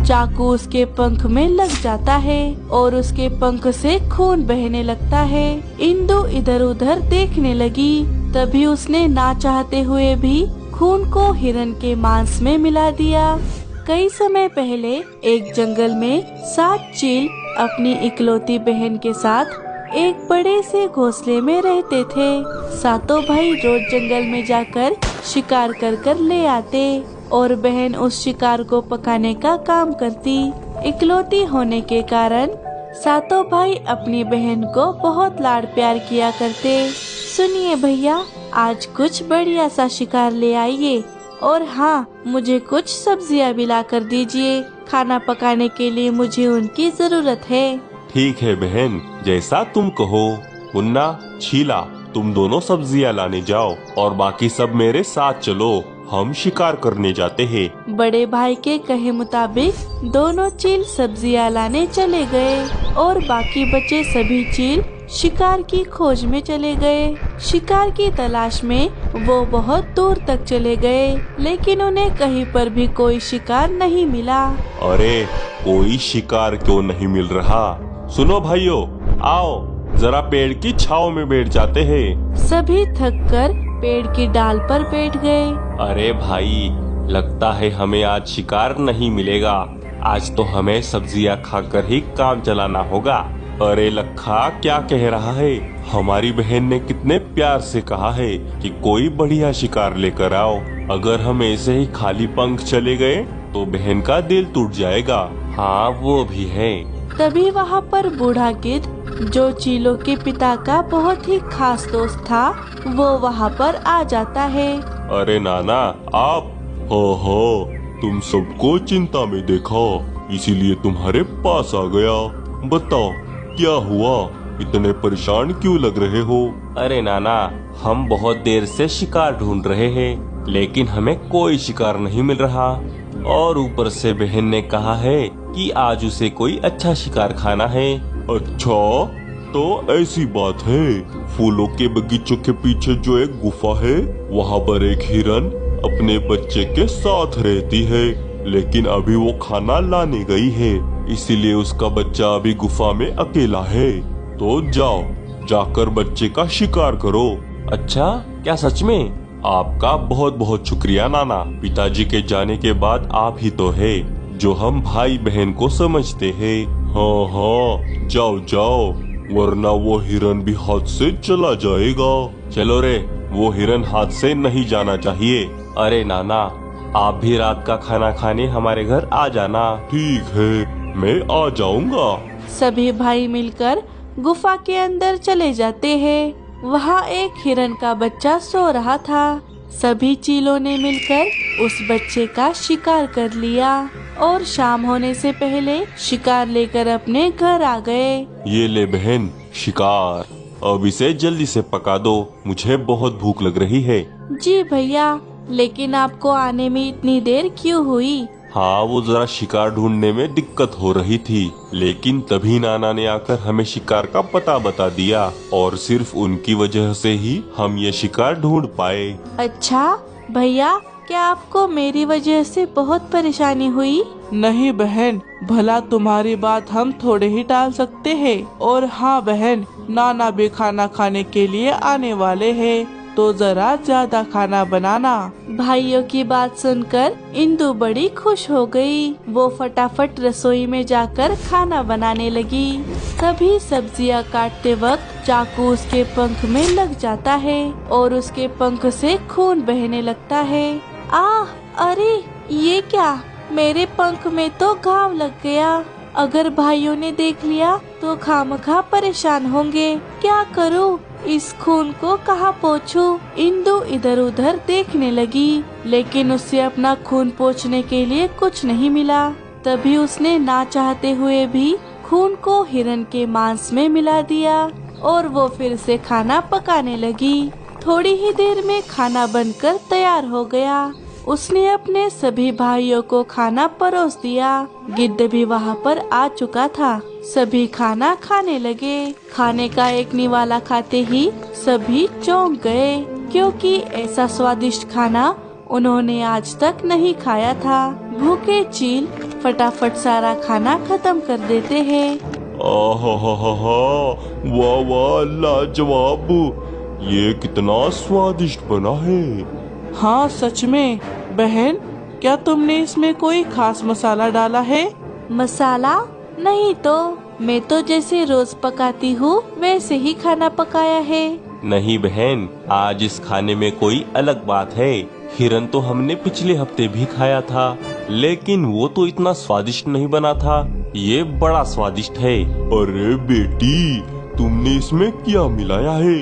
चाकू उसके पंख में लग जाता है और उसके पंख से खून बहने लगता है। इंदु इधर उधर देखने लगी। तभी उसने ना चाहते हुए भी खून को हिरन के मांस में मिला दिया। कई समय पहले एक जंगल में 7 चील अपनी इकलौती बहन के साथ एक बड़े से घोंसले में रहते थे। सातों भाई रोज जंगल में जाकर शिकार कर कर ले आते और बहन उस शिकार को पकाने का काम करती। इकलौती होने के कारण सातों भाई अपनी बहन को बहुत लाड प्यार किया करते। सुनिए भैया, आज कुछ बढ़िया सा शिकार ले आइए और हाँ, मुझे कुछ सब्जियाँ भी ला कर दीजिए। खाना पकाने के लिए मुझे उनकी जरूरत है। ठीक है बहन, जैसा तुम कहो। मुन्ना, शीला, तुम दोनों सब्जियां लाने जाओ और बाकी सब मेरे साथ चलो, हम शिकार करने जाते हैं। बड़े भाई के कहे मुताबिक दोनों चील सब्जियां लाने चले गए और बाकी बचे सभी चील शिकार की खोज में चले गए। शिकार की तलाश में वो बहुत दूर तक चले गए, लेकिन उन्हें कहीं पर भी कोई शिकार नहीं मिला। अरे, कोई शिकार क्यों नहीं मिल रहा? सुनो भाइयों, आओ जरा पेड़ की छाव में बैठ जाते हैं। सभी थक कर पेड़ की डाल पर बैठ गए। अरे भाई, लगता है हमें आज शिकार नहीं मिलेगा। आज तो हमें सब्जियां खाकर ही काम चलाना होगा। अरे लखा, क्या कह रहा है? हमारी बहन ने कितने प्यार से कहा है कि कोई बढ़िया शिकार लेकर आओ। अगर हम ऐसे ही खाली पंख चले गए तो बहन का दिल टूट जाएगा। हाँ, वो भी है। तभी वहाँ पर बूढ़ा गिद्ध, जो चीलों के पिता का बहुत ही खास दोस्त था, वो वहाँ पर आ जाता है। अरे नाना, आप हो, तुम सबको चिंता में देखा, इसीलिए तुम्हारे पास आ गया। बताओ क्या हुआ? इतने परेशान क्यों लग रहे हो? अरे नाना, हम बहुत देर से शिकार ढूंढ रहे हैं, लेकिन हमें कोई शिकार नहीं मिल रहा। और ऊपर से बहन ने कहा है कि आज उसे कोई अच्छा शिकार खाना है। अच्छा, तो ऐसी बात है। फूलों के बगीचों के पीछे जो एक गुफा है, वहाँ पर एक हिरन अपने बच्चे के साथ रहती है, लेकिन अभी वो खाना लाने गई है, इसीलिए उसका बच्चा अभी गुफा में अकेला है। तो जाओ, जाकर बच्चे का शिकार करो। अच्छा, क्या सच में? आपका बहुत बहुत शुक्रिया नाना। पिताजी के जाने के बाद आप ही तो है जो हम भाई बहन को समझते हैं। हाँ, जाओ जाओ, वरना वो हिरन भी हाथ से चला जाएगा। चलो रे, वो हिरन हाथ से नहीं जाना चाहिए। अरे नाना, आप भी रात का खाना खाने हमारे घर आ जाना। ठीक है, मैं आ जाऊंगा। सभी भाई मिलकर गुफा के अंदर चले जाते हैं। वहाँ एक हिरन का बच्चा सो रहा था। सभी चीलों ने मिलकर उस बच्चे का शिकार कर लिया और शाम होने से पहले शिकार लेकर अपने घर आ गए। ये ले बहन, शिकार। अब इसे जल्दी से पका दो, मुझे बहुत भूख लग रही है। जी भैया, लेकिन आपको आने में इतनी देर क्यों हुई? हाँ, वो जरा शिकार ढूंढने में दिक्कत हो रही थी, लेकिन तभी नाना ने आकर हमें शिकार का पता बता दिया और सिर्फ उनकी वजह से ही हम ये शिकार ढूंढ पाए। अच्छा भैया, क्या आपको मेरी वजह से बहुत परेशानी हुई? नहीं बहन, भला तुम्हारी बात हम थोड़े ही टाल सकते हैं। और हाँ बहन, नाना भी खाना खाने के लिए आने वाले हैं, तो जरा ज्यादा खाना बनाना। भाइयों की बात सुनकर इंदु बड़ी खुश हो गई। वो फटाफट रसोई में जाकर खाना बनाने लगी। तभी सब्जियां काटते वक्त चाकू उसके पंख में लग जाता है और उसके पंख से खून बहने लगता है। अरे ये क्या? मेरे पंख में तो घाव लग गया। अगर भाइयों ने देख लिया तो खामखा परेशान होंगे। क्या करूं? इस खून को कहाँ पोंछूं? इंदु इधर उधर देखने लगी, लेकिन उससे अपना खून पोंछने के लिए कुछ नहीं मिला। तभी उसने ना चाहते हुए भी खून को हिरन के मांस में मिला दिया और वो फिर से खाना पकाने लगी। थोड़ी ही देर में खाना बनकर तैयार हो गया। उसने अपने सभी भाइयों को खाना परोस दिया। गिद्ध भी वहाँ पर आ चुका था। सभी खाना खाने लगे। खाने का एक निवाला खाते ही सभी चौंक गए, क्योंकि ऐसा स्वादिष्ट खाना उन्होंने आज तक नहीं खाया था। भूखे चील फटाफट सारा खाना खत्म कर देते हैं। आहा, वाह वाह, लाजवाब। ये कितना स्वादिष्ट बना है। हाँ सच में। बहन, क्या तुमने इसमें कोई खास मसाला डाला है? मसाला? नहीं तो, मैं तो जैसे रोज पकाती हूँ वैसे ही खाना पकाया है। नहीं बहन, आज इस खाने में कोई अलग बात है। हिरन तो हमने पिछले हफ्ते भी खाया था, लेकिन वो तो इतना स्वादिष्ट नहीं बना था। ये बड़ा स्वादिष्ट है। अरे बेटी, तुमने इसमें क्या मिलाया है?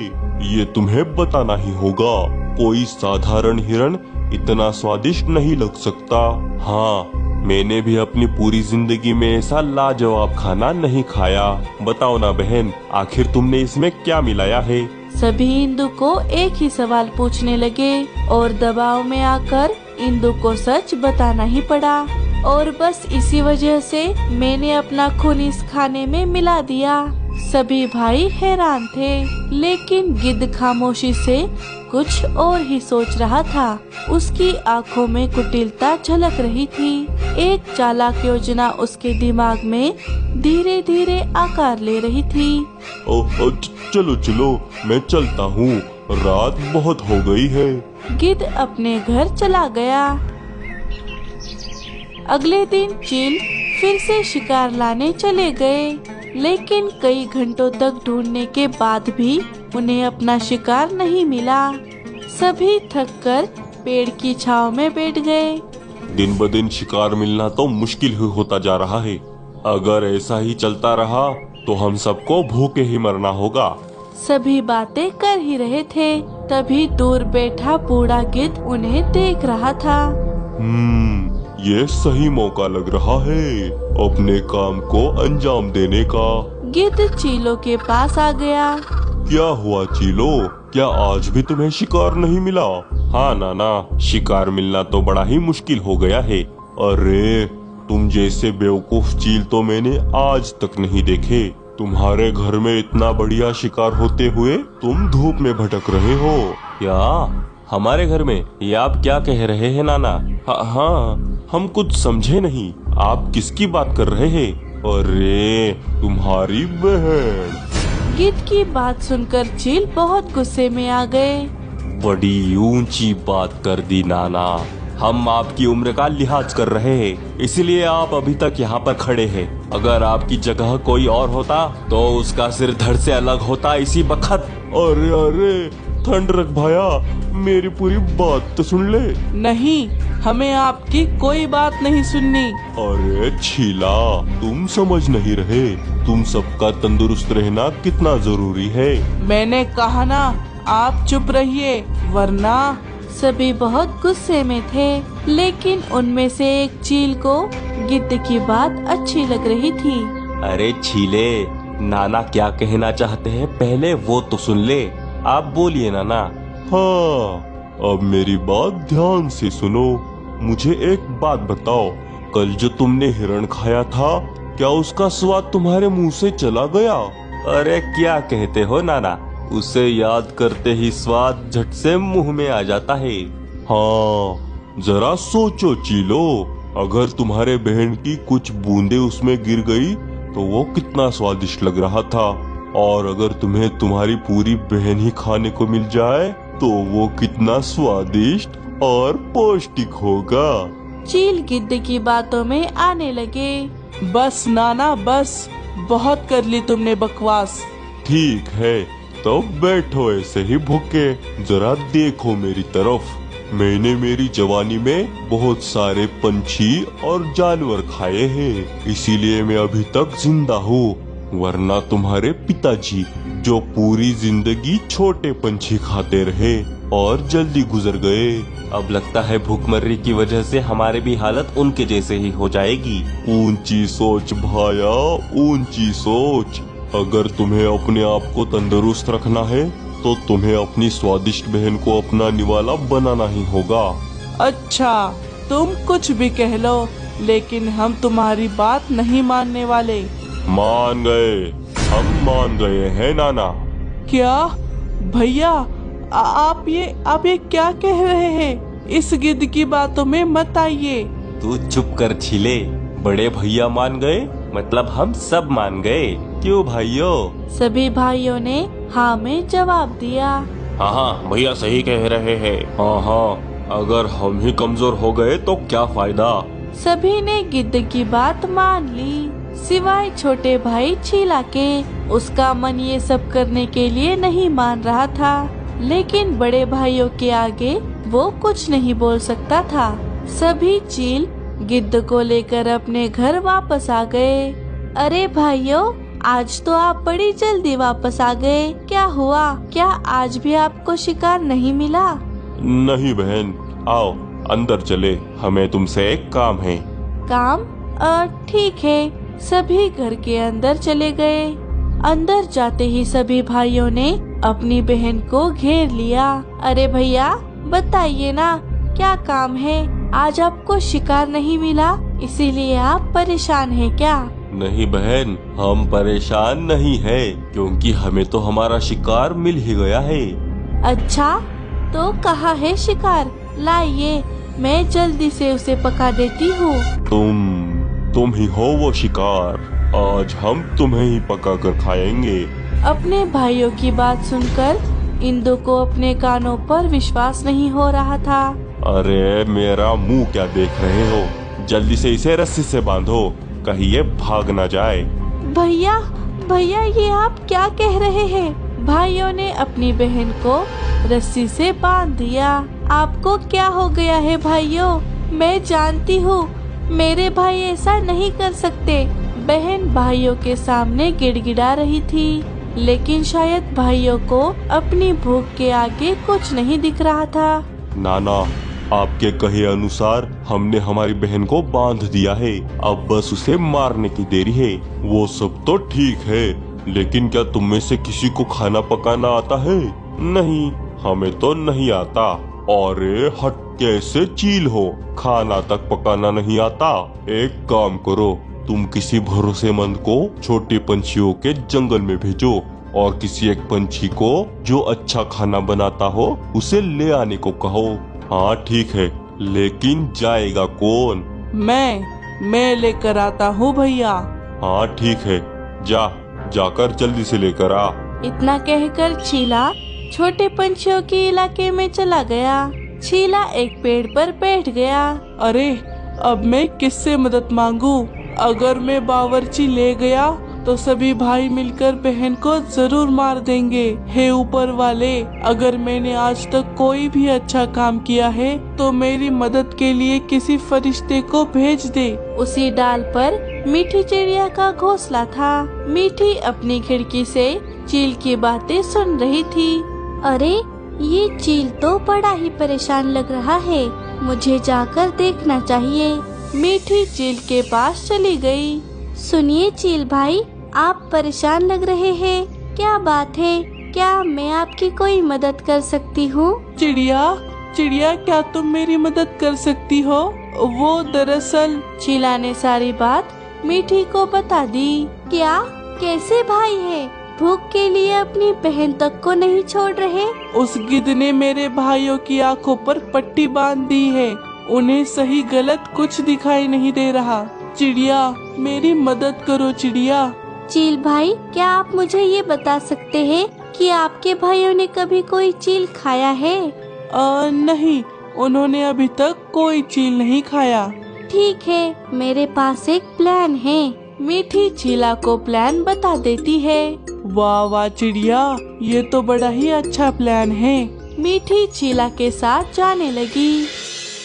ये तुम्हें बताना ही होगा। कोई साधारण हिरन इतना स्वादिष्ट नहीं लग सकता। हाँ, मैंने भी अपनी पूरी जिंदगी में ऐसा लाजवाब खाना नहीं खाया। बताओ ना बहन, आखिर तुमने इसमें क्या मिलाया है? सभी इंदु को एक ही सवाल पूछने लगे और दबाव में आकर इंदु को सच बताना ही पड़ा। और बस इसी वजह से मैंने अपना खून इस खाने में मिला दिया। सभी भाई हैरान थे, लेकिन गिद्ध खामोशी से कुछ और ही सोच रहा था। उसकी आंखों में कुटिलता झलक रही थी। एक चालाक योजना उसके दिमाग में धीरे धीरे आकार ले रही थी। चलो चलो, मैं चलता हूँ, रात बहुत हो गई है। गिद्ध अपने घर चला गया। अगले दिन चील फिर से शिकार लाने चले गए, लेकिन कई घंटों तक ढूंढने के बाद भी उन्हें अपना शिकार नहीं मिला। सभी थककर पेड़ की छांव में बैठ गए। दिन ब दिन शिकार मिलना तो मुश्किल ही होता जा रहा है। अगर ऐसा ही चलता रहा तो हम सबको भूखे ही मरना होगा। सभी बातें कर ही रहे थे, तभी दूर बैठा बूढ़ा गिद्ध उन्हें देख रहा था। ये सही मौका लग रहा है अपने काम को अंजाम देने का। गिद्ध चीलों के पास आ गया। क्या हुआ चीलो, क्या आज भी तुम्हें शिकार नहीं मिला? हाँ नाना, शिकार मिलना तो बड़ा ही मुश्किल हो गया है। अरे, तुम जैसे बेवकूफ चील तो मैंने आज तक नहीं देखे। तुम्हारे घर में इतना बढ़िया शिकार होते हुए तुम धूप में भटक रहे हो। क्या हमारे घर में? ये आप क्या कह रहे हैं नाना? हाँ, हम कुछ समझे नहीं। आप किसकी बात कर रहे हैं? अरे, तुम्हारी बहन। गिद्ध की बात सुनकर चील बहुत गुस्से में आ गए। बड़ी ऊंची बात कर दी नाना। हम आपकी उम्र का लिहाज कर रहे हैं, इसलिए आप अभी तक यहाँ पर खड़े हैं। अगर आपकी जगह कोई और होता तो उसका सिर धड़ से अलग होता इसी वक्त। अरे अरे, ठंड रख भाया, मेरी पूरी बात तो सुन ले। नहीं, हमें आपकी कोई बात नहीं सुननी। अरे छीला, तुम समझ नहीं रहे। तुम सबका तंदुरुस्त रहना कितना जरूरी है। मैंने कहा ना, आप चुप रहिए, वरना। सभी बहुत गुस्से में थे, लेकिन उनमें से एक चील को गिद्ध की बात अच्छी लग रही थी। अरे छीले, नाना क्या कहना चाहते हैं पहले वो तो सुन ले। आप बोलिए नाना। हाँ, अब मेरी बात ध्यान से सुनो। मुझे एक बात बताओ, कल जो तुमने हिरण खाया था, क्या उसका स्वाद तुम्हारे मुंह से चला गया? अरे क्या कहते हो नाना, उसे याद करते ही स्वाद झट से मुंह में आ जाता है। हाँ, जरा सोचो चीलो, अगर तुम्हारे बहन की कुछ बूंदे उसमें गिर गई तो वो कितना स्वादिष्ट लग रहा था, और अगर तुम्हें तुम्हारी पूरी बहन ही खाने को मिल जाए तो वो कितना स्वादिष्ट और पौष्टिक होगा। चील गिद्ध की बातों में आने लगे। बस नाना, बस, बहुत कर ली तुमने बकवास। ठीक है, तो बैठो ऐसे ही भूखे, जरा देखो मेरी तरफ। मैंने मेरी जवानी में बहुत सारे पंछी और जानवर खाए हैं, इसीलिए मैं अभी तक जिंदा हूँ। वरना तुम्हारे पिताजी, जो पूरी जिंदगी छोटे पंछी खाते रहे और जल्दी गुजर गए, अब लगता है भूखमरी की वजह से हमारे भी हालत उनके जैसे ही हो जाएगी। ऊंची सोच भाया, ऊंची सोच। अगर तुम्हें अपने आप को तंदुरुस्त रखना है तो तुम्हें अपनी स्वादिष्ट बहन को अपना निवाला बनाना ही होगा। अच्छा, तुम कुछ भी कह लो, लेकिन हम तुम्हारी बात नहीं मानने वाले। मान गए, हम मान गए हैं नाना। क्या भैया, आप ये क्या कह रहे हैं? इस गिद्ध की बातों में मत आइए। तू चुप कर छीले, बड़े भैया मान गए, मतलब हम सब मान गए, क्यों भाइयों? सभी भाइयों ने हाँ में जवाब दिया। हाँ हाँ भैया सही कह रहे हैं। हाँ हाँ, अगर हम ही कमजोर हो गए तो क्या फायदा। सभी ने गिद्ध की बात मान ली, सिवाय छोटे भाई छीला के। उसका मन ये सब करने के लिए नहीं मान रहा था, लेकिन बड़े भाइयों के आगे वो कुछ नहीं बोल सकता था। सभी चील गिद्ध को लेकर अपने घर वापस आ गए। अरे भाइयों, आज तो आप बड़ी जल्दी वापस आ गए, क्या हुआ? क्या आज भी आपको शिकार नहीं मिला? नहीं बहन, आओ अंदर चले, हमें तुमसे एक काम है। काम? ठीक है। सभी घर के अंदर चले गए। अंदर जाते ही सभी भाइयों ने अपनी बहन को घेर लिया। अरे भैया बताइए ना, क्या काम है? आज आपको शिकार नहीं मिला, इसीलिए आप परेशान हैं क्या? नहीं बहन, हम परेशान नहीं है, क्योंकि हमें तो हमारा शिकार मिल ही गया है। अच्छा, तो कहाँ है शिकार? लाइए, मैं जल्दी से उसे पका देती हूँ। तुम ही हो वो शिकार, आज हम तुम्हें ही पका कर खाएंगे। अपने भाइयों की बात सुनकर इंदु को अपने कानों पर विश्वास नहीं हो रहा था। अरे मेरा मुंह क्या देख रहे हो? जल्दी से इसे रस्सी से बांधो, कहीं ये भाग ना जाए। भैया भैया, ये आप क्या कह रहे हैं? भाइयों ने अपनी बहन को रस्सी से बांध दिया। आपको क्या हो गया है भाइयों? मैं जानती हूँ मेरे भाई ऐसा नहीं कर सकते। बहन भाइयों के सामने गिड़गिड़ा रही थी, लेकिन शायद भाइयों को अपनी भूख के आगे कुछ नहीं दिख रहा था। नाना, आपके कहे अनुसार हमने हमारी बहन को बांध दिया है, अब बस उसे मारने की देरी है। वो सब तो ठीक है, लेकिन क्या तुम में से किसी को खाना पकाना आता है? नहीं, हमें तो नहीं आता। अरे हट, कैसे चील हो, खाना तक पकाना नहीं आता? एक काम करो, तुम किसी भरोसेमंद को छोटे पंछियों के जंगल में भेजो और किसी एक पंछी को जो अच्छा खाना बनाता हो उसे ले आने को कहो। हाँ ठीक है, लेकिन जाएगा कौन? मैं लेकर आता हूँ भैया। हाँ ठीक है, जाकर जल्दी से लेकर आ। इतना कहकर छीला छोटे पंछियों के इलाके में चला गया। छीला एक पेड़ पर बैठ गया। अरे अब मैं किससे मदद मांगू? अगर मैं बावर्ची ले गया तो सभी भाई मिलकर बहन को जरूर मार देंगे। हे ऊपर वाले, अगर मैंने आज तक कोई भी अच्छा काम किया है तो मेरी मदद के लिए किसी फरिश्ते को भेज दे। उसी डाल पर मीठी चिड़िया का घोंसला था। मीठी अपनी खिड़की से चील की बातें सुन रही थी। अरे ये चील तो बड़ा ही परेशान लग रहा है, मुझे जाकर देखना चाहिए। मीठी चील के पास चली गई। सुनिए चील भाई, आप परेशान लग रहे हैं, क्या बात है? क्या मैं आपकी कोई मदद कर सकती हूँ? चिड़िया क्या तुम मेरी मदद कर सकती हो? वो दरअसल। चीला ने सारी बात मीठी को बता दी। क्या? कैसे भाई है? भूख के लिए अपनी बहन तक को नहीं छोड़ रहे? उस गिद्ध ने मेरे भाइयों की आंखों पर पट्टी बांध दी है, उन्हें सही गलत कुछ दिखाई नहीं दे रहा। चिड़िया मेरी मदद करो चिड़िया। चील भाई, क्या आप मुझे ये बता सकते हैं कि आपके भाइयों ने कभी कोई चील खाया है? नहीं, उन्होंने अभी तक कोई चील नहीं खाया। ठीक है, मेरे पास एक प्लान है। मीठी चीला को प्लान बता देती है। वाह वाह चिड़िया, ये तो बड़ा ही अच्छा प्लान है। मीठी चीला के साथ जाने लगी।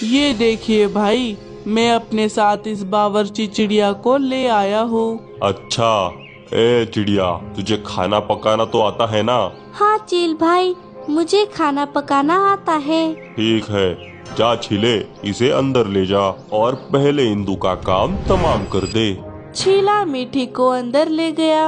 ये देखिए भाई, मैं अपने साथ इस बावर्ची चिड़िया को ले आया हूँ। अच्छा, ए चिड़िया, तुझे खाना पकाना तो आता है ना? हाँ चील भाई, मुझे खाना पकाना आता है। ठीक है, जा छीले, इसे अंदर ले जा और पहले इंदु का काम तमाम कर दे। छीला मीठी को अंदर ले गया।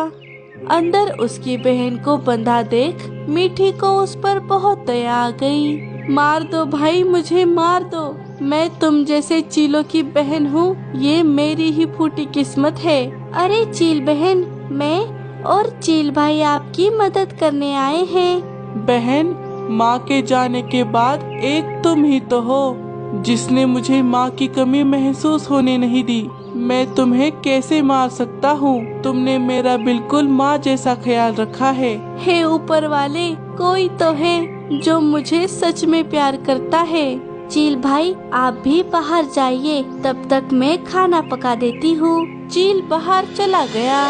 अंदर उसकी बहन को बंधा देख मीठी को उस पर बहुत दया आ गई। मार दो भाई, मुझे मार दो, मैं तुम जैसे चीलों की बहन हूँ, ये मेरी ही फूटी किस्मत है। अरे चील बहन, मैं और चील भाई आपकी मदद करने आए हैं। बहन, माँ के जाने के बाद एक तुम ही तो हो, जिसने मुझे माँ की कमी महसूस होने नहीं दी। मैं तुम्हें कैसे मार सकता हूँ? तुमने मेरा बिल्कुल माँ जैसा ख्याल रखा है। हे ऊपर वाले, कोई तो है जो मुझे सच में प्यार करता है। चील भाई, आप भी बाहर जाइए, तब तक मैं खाना पका देती हूँ। चील बाहर चला गया।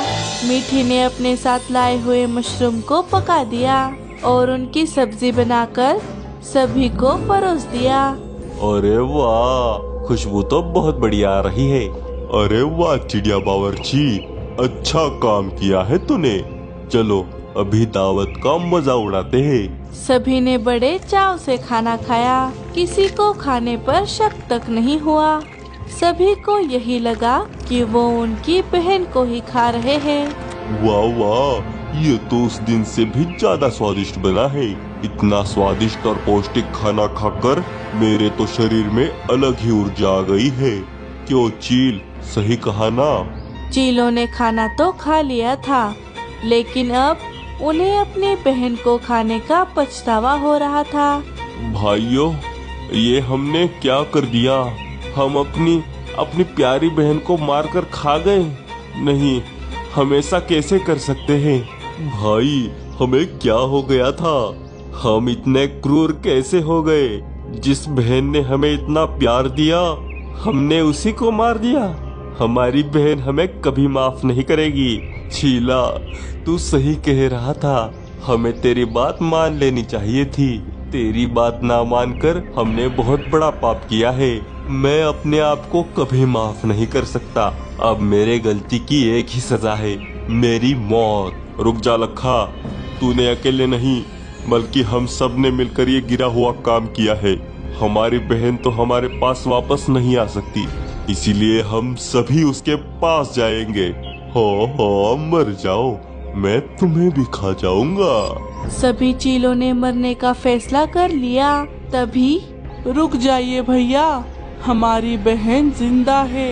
मीठी ने अपने साथ लाए हुए मशरूम को पका दिया और उनकी सब्जी बनाकर सभी को परोस दिया। अरे वाह, खुशबू तो बहुत बढ़िया आ रही है। अरे वाह चिड़िया बावर्ची, अच्छा काम किया है तूने। चलो अभी दावत का मजा उड़ाते हैं। सभी ने बड़े चाव से खाना खाया। किसी को खाने पर शक तक नहीं हुआ। सभी को यही लगा कि वो उनकी बहन को ही खा रहे हैं। वाह वाह, ये तो उस दिन से भी ज्यादा स्वादिष्ट बना है। इतना स्वादिष्ट और पौष्टिक खाना खाकर मेरे तो शरीर में अलग ही ऊर्जा आ गई है। क्यों चील, सही कहा ना? चीलों ने खाना तो खा लिया था, लेकिन अब उन्हें अपनी बहन को खाने का पछतावा हो रहा था। भाइयों, ये हमने क्या कर दिया? हम अपनी प्यारी बहन को मारकर खा गए। नहीं, हम ऐसा कैसे कर सकते हैं? भाई, हमें क्या हो गया था? हम इतने क्रूर कैसे हो गए? जिस बहन ने हमें इतना प्यार दिया, हमने उसी को मार दिया। हमारी बहन हमें कभी माफ नहीं करेगी। चीला, तू सही कह रहा था। हमें तेरी बात मान लेनी चाहिए थी। तेरी बात ना मानकर हमने बहुत बड़ा पाप किया है। मैं अपने आप को कभी माफ नहीं कर सकता। अब मेरे गलती की एक ही सजा है, मेरी मौत। रुक जा लखा, तूने अकेले नहीं बल्कि हम सब ने मिलकर ये गिरा हुआ काम किया है। हमारी बहन तो हमारे पास वापस नहीं आ सकती, इसीलिए हम सभी उसके पास जाएंगे। हो मर जाओ, मैं तुम्हें भी खा जाऊंगा। सभी चीलों ने मरने का फैसला कर लिया। तभी रुक जाइए भैया, हमारी बहन जिंदा है।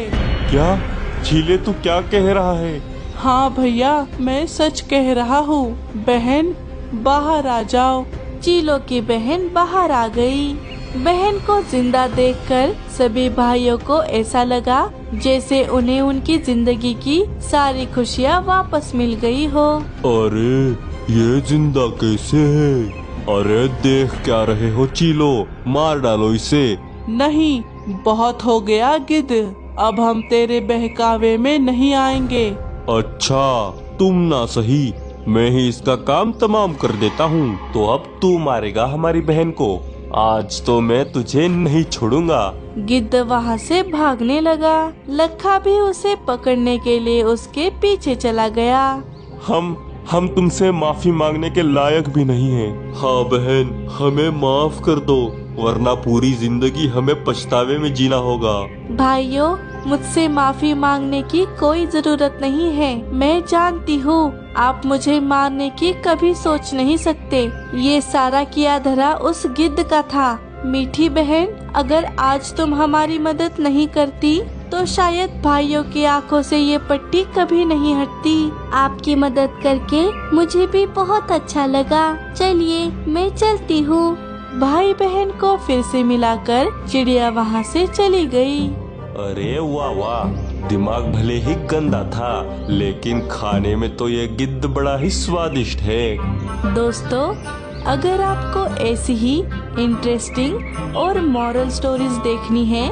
क्या चीले, तू क्या कह रहा है? हाँ भैया, मैं सच कह रहा हूँ। बहन, बाहर आ जाओ। चीलों की बहन बाहर आ गई। बहन को जिंदा देखकर सभी भाइयों को ऐसा लगा जैसे उन्हें उनकी जिंदगी की सारी खुशियाँ वापस मिल गई हो। अरे ये जिंदा कैसे है? अरे देख क्या रहे हो चीलो, मार डालो इसे। नहीं, बहुत हो गया गिद्ध, अब हम तेरे बहकावे में नहीं आएंगे। अच्छा, तुम ना सही, मैं ही इसका काम तमाम कर देता हूँ। तो अब तू मारेगा हमारी बहन को। आज तो मैं तुझे नहीं छोड़ूंगा। गिद्ध वहाँ से भागने लगा। लखा भी उसे पकड़ने के लिए उसके पीछे चला गया। हम तुमसे माफी मांगने के लायक भी नहीं हैं। हाँ बहन, हमें माफ कर दो, वरना पूरी जिंदगी हमें पछतावे में जीना होगा। भाइयों, मुझसे माफी मांगने की कोई जरूरत नहीं है। मैं जानती हूँ आप मुझे मारने की कभी सोच नहीं सकते। ये सारा किया धरा उस गिद्ध का था। मीठी बहन, अगर आज तुम हमारी मदद नहीं करती तो शायद भाइयों की आंखों से ये पट्टी कभी नहीं हटती। आपकी मदद करके मुझे भी बहुत अच्छा लगा। चलिए, मैं चलती हूँ। भाई बहन को फिर से मिलाकर चिड़िया वहाँ से चली गई। अरे वाह वाह, दिमाग भले ही गंदा था, लेकिन खाने में तो ये गिद्ध बड़ा ही स्वादिष्ट है। दोस्तों, अगर आपको ऐसी ही इंटरेस्टिंग और मॉरल स्टोरीज देखनी है